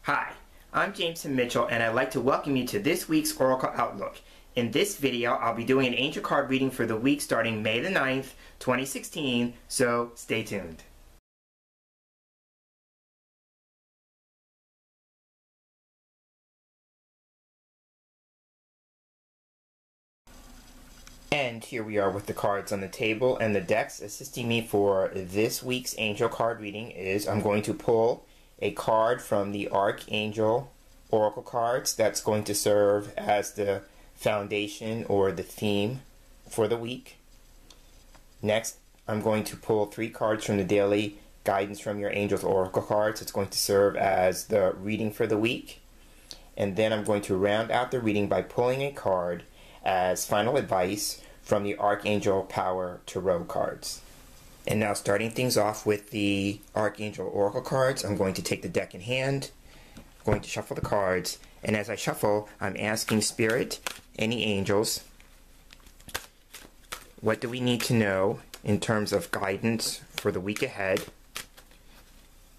Hi, I'm James Mitchell, and I'd like to welcome you to this week's Oracle Outlook. In this video, I'll be doing an angel card reading for the week starting May the 9th, 2016, so stay tuned. And here we are with the cards on the table and the decks. Assisting me for this week's angel card reading is I'm going to pull a card from the Archangel Oracle cards that's going to serve as the foundation or the theme for the week. Next, I'm going to pull 3 cards from the daily guidance from your Angels Oracle cards. It's going to serve as the reading for the week. And then I'm going to round out the reading by pulling a card as final advice from the Archangel Power Tarot cards. And now, starting things off with the Archangel Oracle cards, I'm going to take the deck in hand. I'm going to shuffle the cards, and as I shuffle, I'm asking Spirit, any angels, what do we need to know in terms of guidance for the week ahead,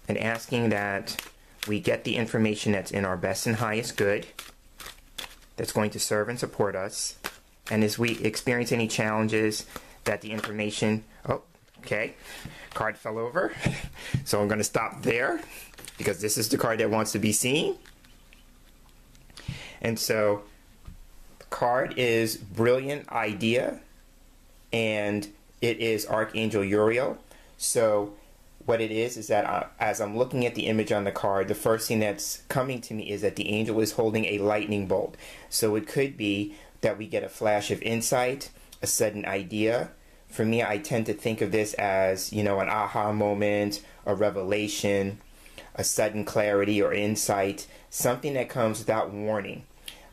and asking that we get the information that's in our best and highest good, that's going to serve and support us, and as we experience any challenges, that the information, okay, card fell over, so I'm going to stop there because this is the card that wants to be seen. And so the card is Brilliant Idea, and it is Archangel Uriel. So what it is that as I'm looking at the image on the card, the first thing that's coming to me is that the angel is holding a lightning bolt. So it could be that we get a flash of insight, a sudden idea. For me, I tend to think of this as, an aha moment, a revelation, a sudden clarity or insight, something that comes without warning.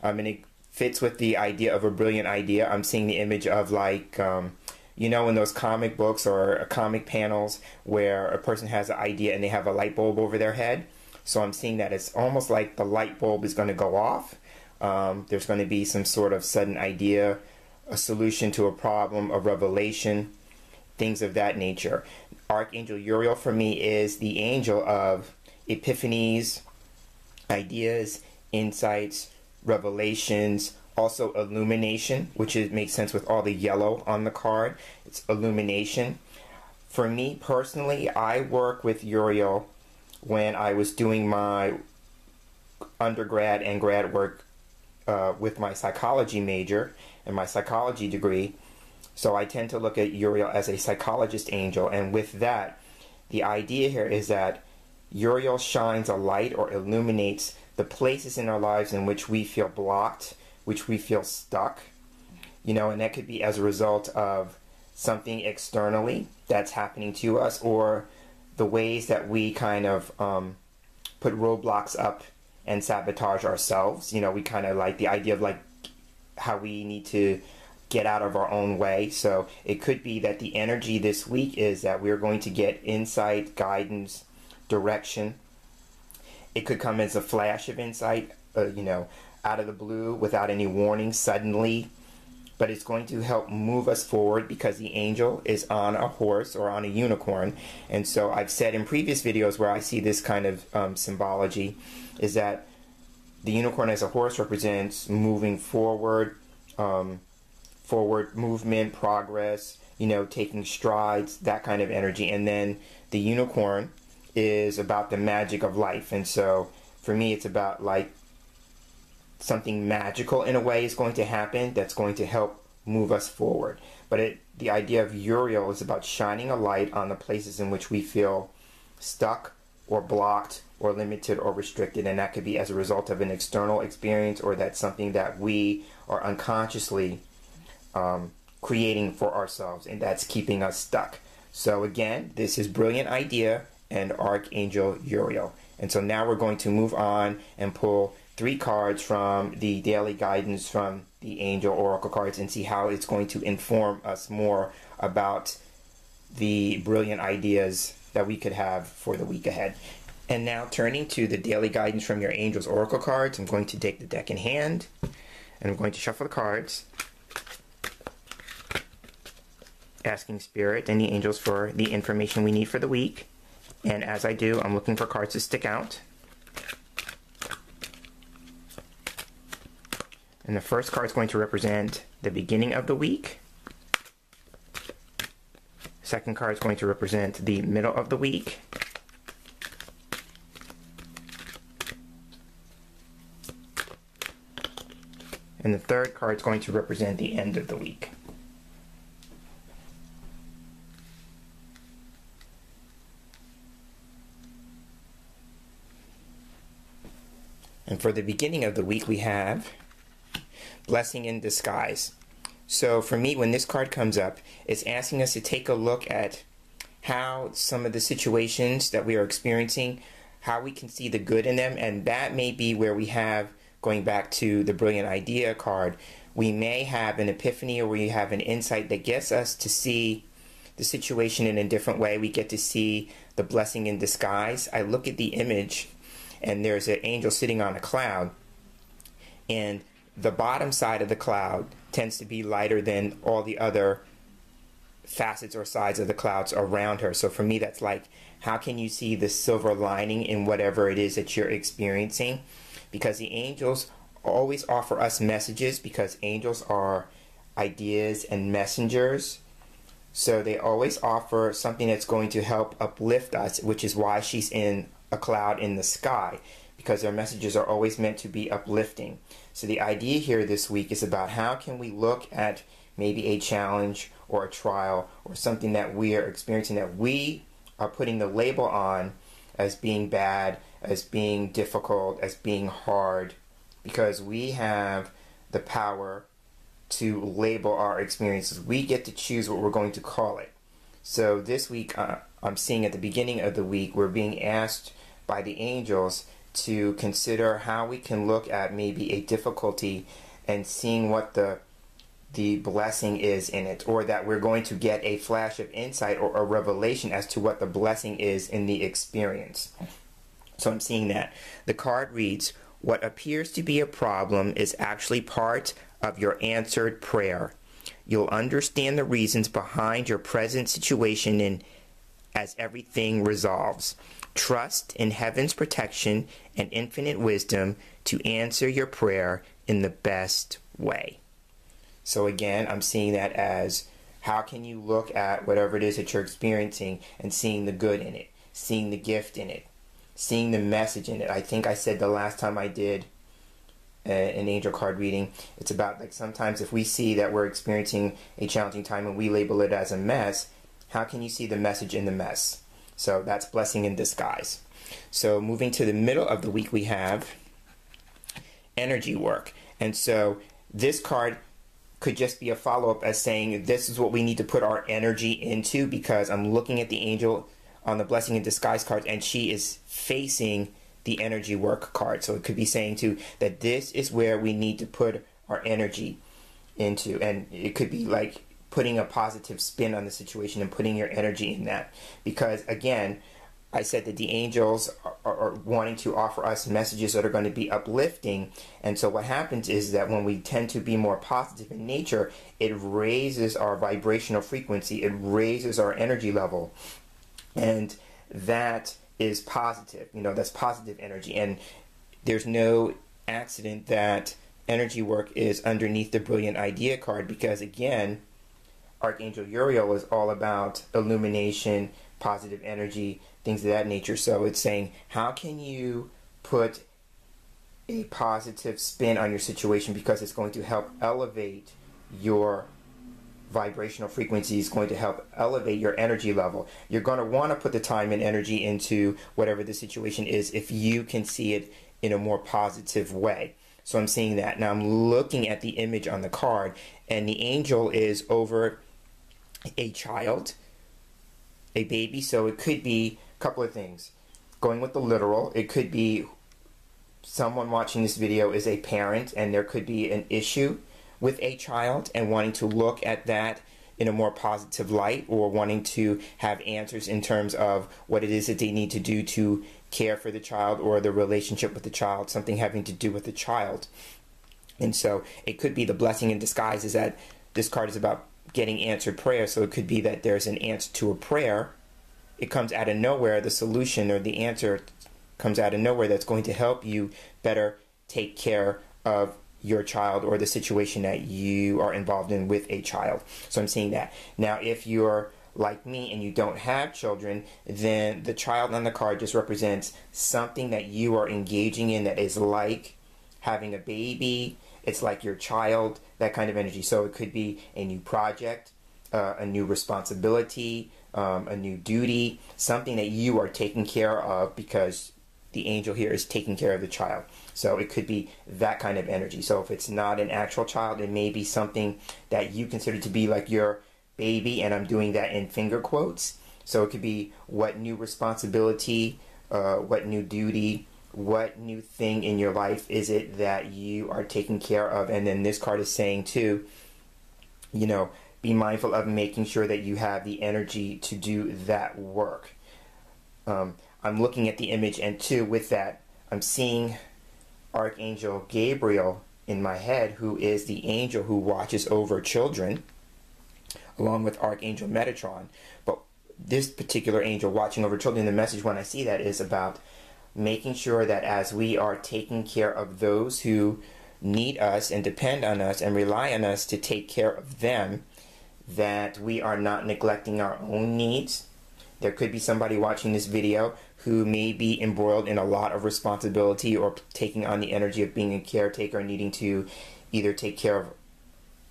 And it fits with the idea of a brilliant idea. I'm seeing the image of in those comic books or comic panels where a person has an idea and they have a light bulb over their head. So I'm seeing that it's almost like the light bulb is going to go off. There's going to be some sort of sudden idea, a solution to a problem, a revelation, things of that nature. Archangel Uriel for me is the angel of epiphanies, ideas, insights, revelations, also illumination, which makes sense with all the yellow on the card. It's illumination. For me personally, I work with Uriel when I was doing my undergrad and grad work with my psychology major and my psychology degree. So I tend to look at Uriel as a psychologist angel, and with that, the idea here is that Uriel shines a light or illuminates the places in our lives in which we feel blocked, which we feel stuck, and that could be as a result of something externally that's happening to us, or the ways that we kind of put roadblocks up and sabotage ourselves. We kind of like the idea of how we need to get out of our own way. So it could be that the energy this week is that we're going to get insight, guidance, direction. It could come as a flash of insight, out of the blue without any warning, suddenly. But it's going to help move us forward because the angel is on a horse or on a unicorn. And so I've said in previous videos where I see this kind of symbology is that the unicorn as a horse represents moving forward, forward movement, progress, taking strides, that kind of energy. And then the unicorn is about the magic of life. And so for me, it's about something magical in a way is going to happen that's going to help move us forward. But the idea of Uriel is about shining a light on the places in which we feel stuck or blocked or limited or restricted, and that could be as a result of an external experience, or that's something that we are unconsciously creating for ourselves, and that's keeping us stuck. So again, this is Brilliant Idea and Archangel Uriel. And so now we're going to move on and pull 3 cards from the daily guidance from the Angel Oracle cards and see how it's going to inform us more about the brilliant ideas that we could have for the week ahead. And now, turning to the daily guidance from your Angels Oracle cards, I'm going to take the deck in hand and I'm going to shuffle the cards, asking Spirit and the angels for the information we need for the week. And as I do, I'm looking for cards to stick out. And the first card is going to represent the beginning of the week. Second card is going to represent the middle of the week. And the third card is going to represent the end of the week. And for the beginning of the week, we have Blessing in Disguise. So for me, when this card comes up, it's asking us to take a look at how some of the situations that we are experiencing, how we can see the good in them, and that may be where we have, going back to the Brilliant Idea card, we may have an epiphany or we have an insight that gets us to see the situation in a different way. We get to see the blessing in disguise. I look at the image and there's an angel sitting on a cloud, and the bottom side of the cloud tends to be lighter than all the other facets or sides of the clouds around her. So for me, that's like, how can you see the silver lining in whatever it is that you're experiencing? Because the angels always offer us messages, because angels are ideas and messengers. So they always offer something that's going to help uplift us, which is why she's in a cloud in the sky, because their messages are always meant to be uplifting. So the idea here this week is about how can we look at maybe a challenge or a trial or something that we are experiencing that we are putting the label on as being bad, as being difficult, as being hard, because we have the power to label our experiences. We get to choose what we're going to call it. So this week, I'm seeing at the beginning of the week, we're being asked by the angels to consider how we can look at maybe a difficulty and seeing what the blessing is in it, or that we're going to get a flash of insight or a revelation as to what the blessing is in the experience. So I'm seeing that. The card reads, what appears to be a problem is actually part of your answered prayer. You'll understand the reasons behind your present situation and as everything resolves. Trust in heaven's protection and infinite wisdom to answer your prayer in the best way. So again, I'm seeing that as, how can you look at whatever it is that you're experiencing and seeing the good in it, seeing the gift in it, seeing the message in it. I think I said the last time I did an angel card reading, it's about, like, sometimes if we see that we're experiencing a challenging time and we label it as a mess, how can you see the message in the mess? So that's blessing in disguise. So moving to the middle of the week, we have energy work. And so this card could just be a follow-up as saying, this is what we need to put our energy into, because I'm looking at the angel on the blessing in disguise card and she is facing the energy work card. So it could be saying too that this is where we need to put our energy into, and it could be like putting a positive spin on the situation and putting your energy in that, because again, I said that the angels are wanting to offer us messages that are going to be uplifting. And so what happens is that when we tend to be more positive in nature, it raises our vibrational frequency, it raises our energy level, and that is positive. You know, that's positive energy. And there's no accident that energy work is underneath the Brilliant Idea card, because again, Archangel Uriel is all about illumination, positive energy, things of that nature. So it's saying, how can you put a positive spin on your situation, because it's going to help elevate your vibrational frequency, is going to help elevate your energy level. You're going to want to put the time and energy into whatever the situation is if you can see it in a more positive way. So I'm seeing that. Now I'm looking at the image on the card, and the angel is over a child, a baby. So it could be a couple of things. Going with the literal, it could be someone watching this video is a parent and there could be an issue with a child and wanting to look at that in a more positive light, or wanting to have answers in terms of what it is that they need to do to care for the child or the relationship with the child, something having to do with the child. And so it could be the blessing in disguise is that this card is about getting answered prayer. So it could be that there's an answer to a prayer. It comes out of nowhere. The solution or the answer comes out of nowhere that's going to help you better take care of your child or the situation that you are involved in with a child. So I'm seeing that. Now, if you're like me and you don't have children, then the child on the card just represents something that you are engaging in that is like having a baby. It's like your child, that kind of energy. So it could be a new project, a new responsibility, a new duty, something that you are taking care of because the angel here is taking care of the child. So it could be that kind of energy. So if it's not an actual child, it may be something that you consider to be like your baby, and I'm doing that in finger quotes. So it could be what new responsibility, what new duty, what new thing in your life is it that you are taking care of. And then this card is saying too, you know, be mindful of making sure that you have the energy to do that work. I'm looking at the image, and too, with that, I'm seeing Archangel Gabriel in my head, who is the angel who watches over children, along with Archangel Metatron. But this particular angel watching over children, the message when I see that is about making sure that as we are taking care of those who need us and depend on us and rely on us to take care of them, that we are not neglecting our own needs. There could be somebody watching this video who may be embroiled in a lot of responsibility or taking on the energy of being a caretaker, needing to either take care of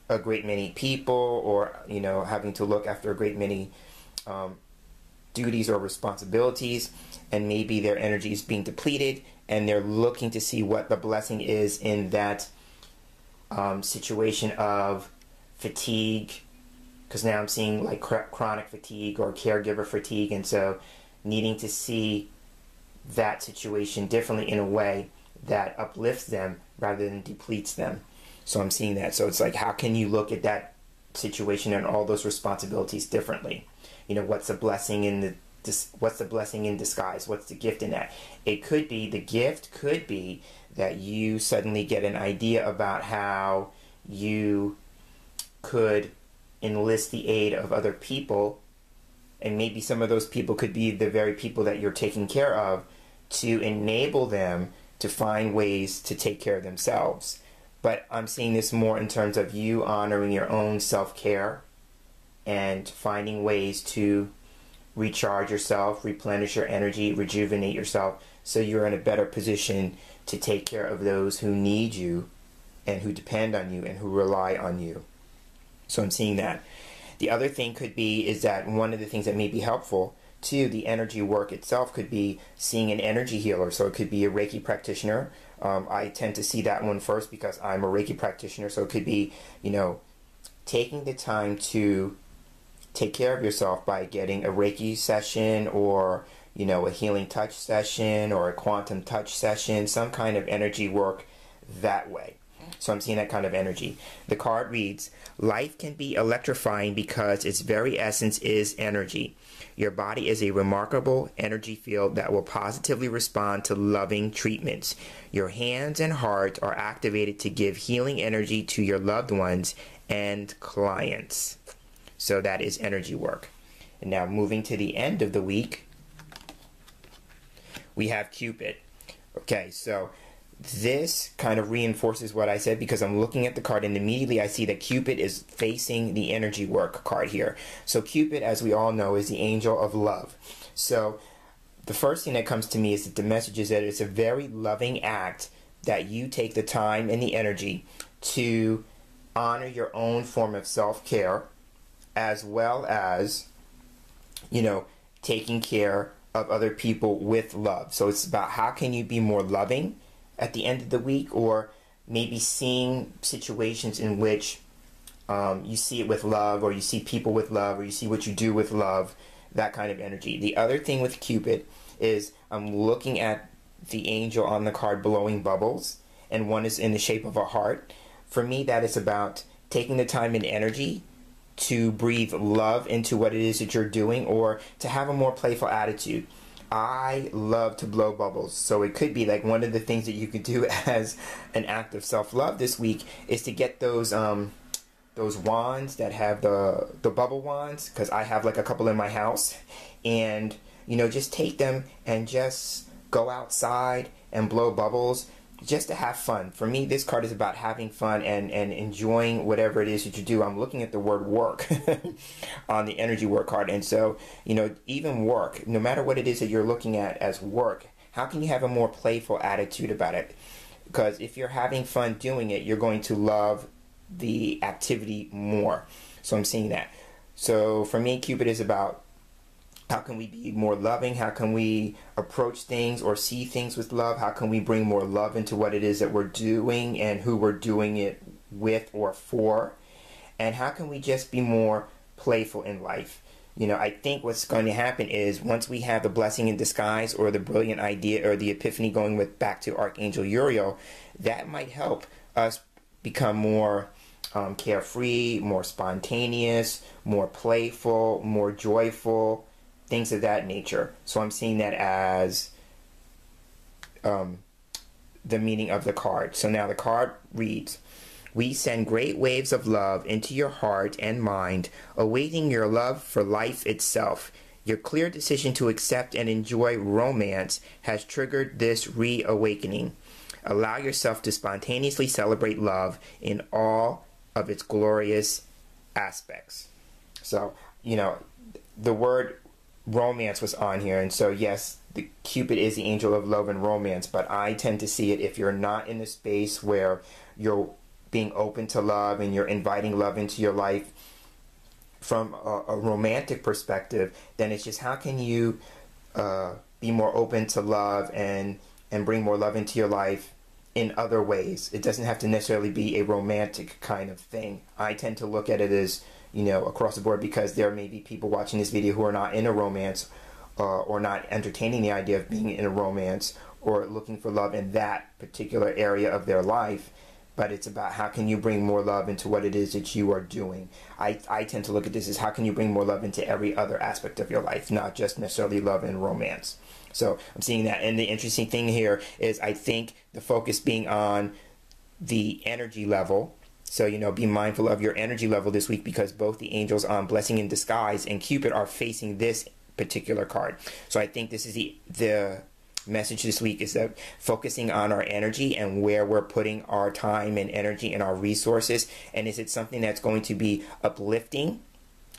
a great many people or, you know, having to look after a great many duties or responsibilities, and maybe their energy is being depleted and they're looking to see what the blessing is in that situation of fatigue, because now I'm seeing like chronic fatigue or caregiver fatigue, and so needing to see that situation differently in a way that uplifts them rather than depletes them. So I'm seeing that. So it's like, how can you look at that situation and all those responsibilities differently? You know, what's the blessing in what's the blessing in disguise? What's the gift in that? It could be, the gift could be that you suddenly get an idea about how you could enlist the aid of other people, and maybe some of those people could be the very people that you're taking care of, to enable them to find ways to take care of themselves. But I'm seeing this more in terms of you honoring your own self-care and finding ways to recharge yourself, replenish your energy, rejuvenate yourself, so you're in a better position to take care of those who need you and who depend on you and who rely on you. So I'm seeing that. The other thing could be is that one of the things that may be helpful to the energy work itself could be seeing an energy healer. So it could be a Reiki practitioner. I tend to see that one first because I'm a Reiki practitioner. So it could be, you know, taking the time to take care of yourself by getting a Reiki session, or, you know, a healing touch session or a quantum touch session, some kind of energy work that way. So I'm seeing that kind of energy. The card reads, life can be electrifying because its very essence is energy. Your body is a remarkable energy field that will positively respond to loving treatments. Your hands and heart are activated to give healing energy to your loved ones and clients. So that is energy work. And now moving to the end of the week, we have Cupid. Okay, so this kind of reinforces what I said, because I'm looking at the card and immediately I see that Cupid is facing the energy work card here. So Cupid, as we all know, is the angel of love. So the first thing that comes to me is that the message is that it's a very loving act that you take the time and the energy to honor your own form of self-care, as well as, you know, taking care of other people with love. So it's about how can you be more loving at the end of the week, or maybe seeing situations in which you see it with love, or you see people with love, or you see what you do with love, that kind of energy. The other thing with Cupid is I'm looking at the angel on the card blowing bubbles, and one is in the shape of a heart. For me, that is about taking the time and energy to breathe love into what it is that you're doing, or to have a more playful attitude. I love to blow bubbles, so it could be like one of the things that you could do as an act of self-love this week is to get those wands that have the bubble wands, because I have like a couple in my house, and, you know, just take them and just go outside and blow bubbles, just to have fun. For me, this card is about having fun and enjoying whatever it is that you do. I'm looking at the word work on the energy work card. And so, you know, even work, no matter what it is that you're looking at as work, how can you have a more playful attitude about it? Because if you're having fun doing it, you're going to love the activity more. So I'm seeing that. So for me, Cupid is about how can we be more loving? How can we approach things or see things with love? How can we bring more love into what it is that we're doing and who we're doing it with or for? And how can we just be more playful in life? You know, I think what's going to happen is once we have the blessing in disguise or the brilliant idea or the epiphany going with back to Archangel Uriel, that might help us become more carefree, more spontaneous, more playful, more joyful, things of that nature. So I'm seeing that as the meaning of the card. So now the card reads, we send great waves of love into your heart and mind, awaiting your love for life itself. Your clear decision to accept and enjoy romance has triggered this reawakening. Allow yourself to spontaneously celebrate love in all of its glorious aspects. So, you know, the word romance was on here, and so yes, the Cupid is the angel of love and romance, but I tend to see it if you're not in a space where you're being open to love and you're inviting love into your life from a romantic perspective, then it's just how can you be more open to love and bring more love into your life in other ways. It doesn't have to necessarily be a romantic kind of thing. I tend to look at it as, you know, across the board, because there may be people watching this video who are not in a romance or not entertaining the idea of being in a romance or looking for love in that particular area of their life. But it's about how can you bring more love into what it is that you are doing. I tend to look at this as how can you bring more love into every other aspect of your life, not just necessarily love and romance. So I'm seeing that. And the interesting thing here is I think the focus being on the energy level. So, you know, be mindful of your energy level this week, because both the angels on Blessing in Disguise and Cupid are facing this particular card. So I think this is the message this week, is that focusing on our energy and where we're putting our time and energy and our resources. And is it something that's going to be uplifting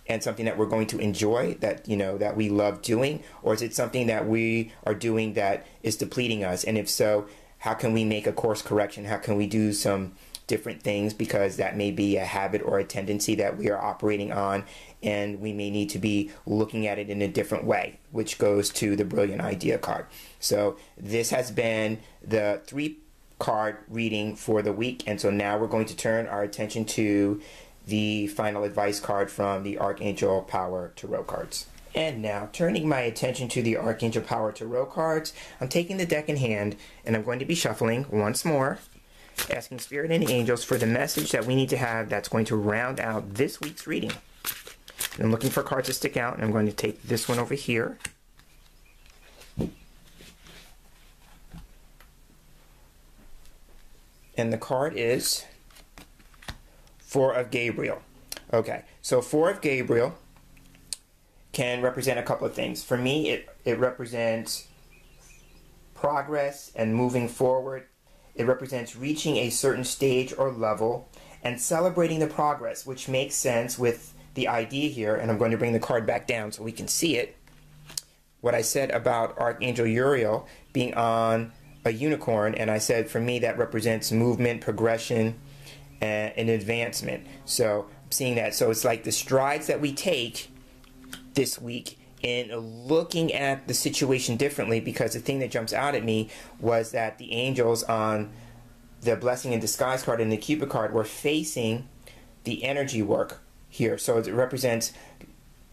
and something that we're going to enjoy, that, you know, that we love doing? Or is it something that we are doing that is depleting us? And if so, how can we make a course correction? How can we do some different things, because that may be a habit or a tendency that we are operating on, and we may need to be looking at it in a different way, which goes to the Brilliant Idea card. So this has been the 3-card reading for the week, and so now we're going to turn our attention to the final advice card from the Archangel Power Tarot cards. And now, turning my attention to the Archangel Power Tarot cards, I'm taking the deck in hand, and I'm going to be shuffling once more, asking Spirit and Angels for the message that we need to have that's going to round out this week's reading. And I'm looking for cards to stick out, and I'm going to take this one over here. And the card is Four of Gabriel. Okay, so Four of Gabriel can represent a couple of things. For me, it represents progress and moving forward. It represents reaching a certain stage or level and celebrating the progress, which makes sense with the idea here. And I'm going to bring the card back down so we can see it. What I said about Archangel Uriel being on a unicorn, and I said for me that represents movement, progression, and advancement. So I'm seeing that. So it's like the strides that we take this week in looking at the situation differently, because the thing that jumps out at me was that the angels on the Blessing in Disguise card and the Cupid card were facing the energy work here. So it represents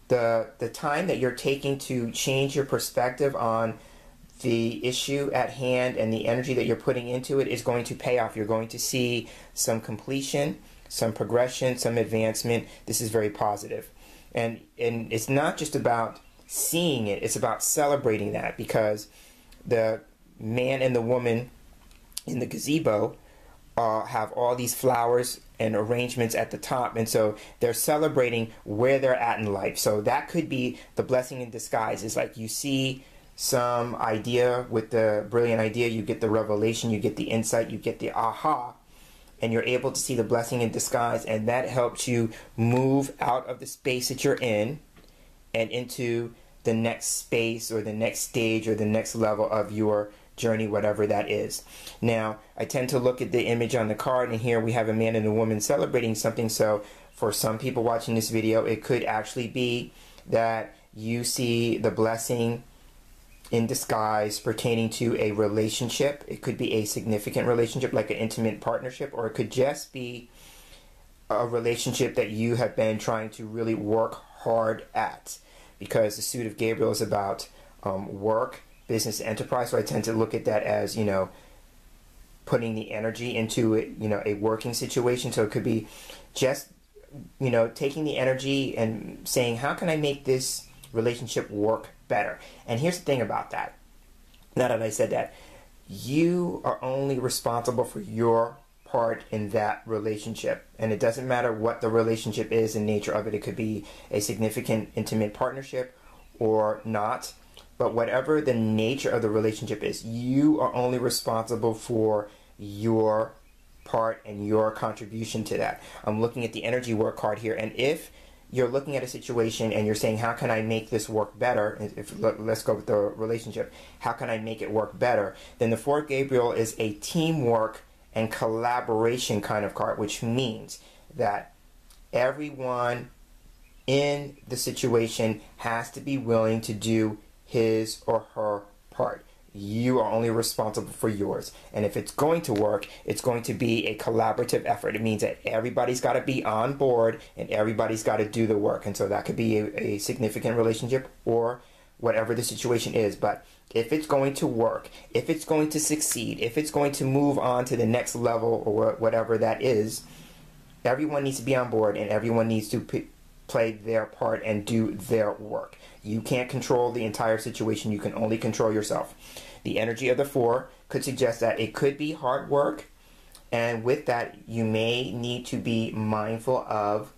the time that you're taking to change your perspective on the issue at hand, and the energy that you're putting into it is going to pay off. You're going to see some completion, some progression, some advancement. This is very positive. And it's not just about seeing it, it's about celebrating that, because the man and the woman in the gazebo have all these flowers and arrangements at the top, and so they're celebrating where they're at in life. So that could be the blessing in disguise. It's like you see some idea with the brilliant idea, you get the revelation, you get the insight, you get the aha, and you're able to see the blessing in disguise, and that helps you move out of the space that you're in and into the next space or the next stage or the next level of your journey, whatever that is. Now, I tend to look at the image on the card, and here we have a man and a woman celebrating something. So for some people watching this video, it could actually be that you see the blessing in disguise pertaining to a relationship. It could be a significant relationship, like an intimate partnership, or it could just be a relationship that you have been trying to really work hard at, because the suit of Gabriel is about work, business, enterprise. So I tend to look at that as, you know, putting the energy into it, you know, a working situation. So it could be just, you know, taking the energy and saying, how can I make this relationship work better? And here's the thing about that. Now that I said that, you are only responsible for your part in that relationship, and it doesn't matter what the relationship is in nature of it. It could be a significant intimate partnership or not, but whatever the nature of the relationship is, you are only responsible for your part and your contribution to that. I'm looking at the energy work card here, and if you're looking at a situation and you're saying, how can I make this work better? Let's go with the relationship. How can I make it work better? Then the Four of Gabriel is a teamwork and collaboration kind of card, which means that everyone in the situation has to be willing to do his or her part. You are only responsible for yours. And if it's going to work, it's going to be a collaborative effort. It means that everybody's got to be on board and everybody's got to do the work. And so that could be a significant relationship or whatever the situation is. But if it's going to work, if it's going to succeed, if it's going to move on to the next level or whatever that is, everyone needs to be on board and everyone needs to play their part and do their work. You can't control the entire situation. You can only control yourself. The energy of the Four could suggest that it could be hard work, and with that you may need to be mindful of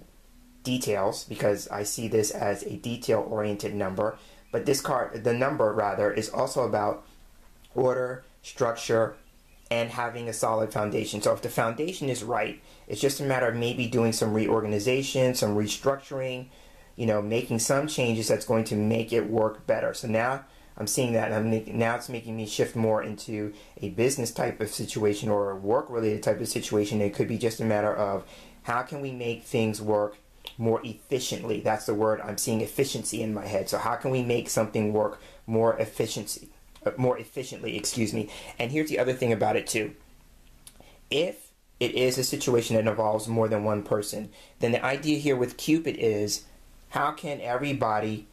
details, because I see this as a detail-oriented number. But this card, the number rather, is also about order, structure, and having a solid foundation. So if the foundation is right, it's just a matter of maybe doing some reorganization, some restructuring, you know, making some changes that's going to make it work better. So now I'm seeing that, and now it's making me shift more into a business type of situation or a work-related type of situation. It could be just a matter of how can we make things work more efficiently. That's the word. I'm seeing efficiency in my head. So how can we make something work more efficiently, excuse me. And here's the other thing about it too. If it is a situation that involves more than one person, then the idea here with Cupid is, how can everybody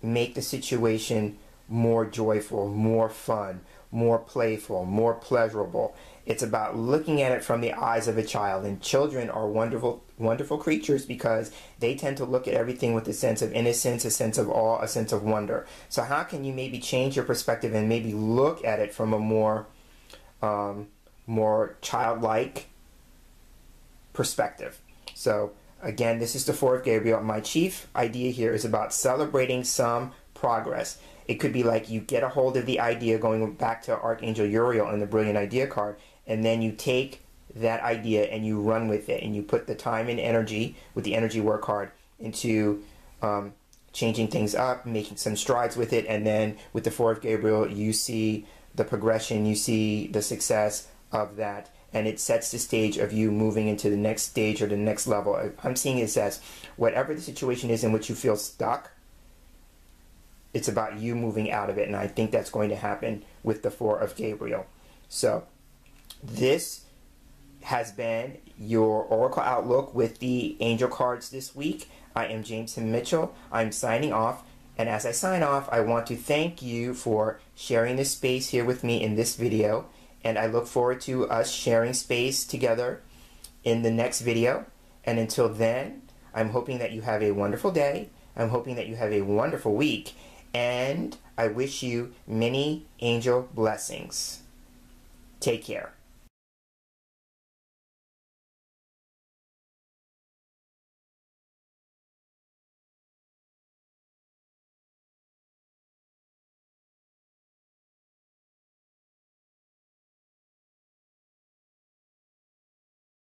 make the situation more joyful, more fun, more playful, more pleasurable? It's about looking at it from the eyes of a child. And children are wonderful, wonderful creatures, because they tend to look at everything with a sense of innocence, a sense of awe, a sense of wonder. So how can you maybe change your perspective and maybe look at it from a more childlike perspective? So again, this is the Four of Gabriel. My chief idea here is about celebrating some progress. It could be like you get a hold of the idea, going back to Archangel Uriel and the Brilliant Idea card, and then you take that idea and you run with it, and you put the time and energy with the energy work card into changing things up, making some strides with it. And then with the Four of Gabriel, you see the progression, you see the success of that, and it sets the stage of you moving into the next stage or the next level. I'm seeing it as whatever the situation is in which you feel stuck, it's about you moving out of it, and I think that's going to happen with the Four of Gabriel. So this has been your Oracle Outlook with the Angel cards this week. I am James Himm Mitchell. I'm signing off, and as I sign off, I want to thank you for sharing this space here with me in this video, and I look forward to us sharing space together in the next video. And until then, I'm hoping that you have a wonderful day. I'm hoping that you have a wonderful week, and I wish you many angel blessings. Take care.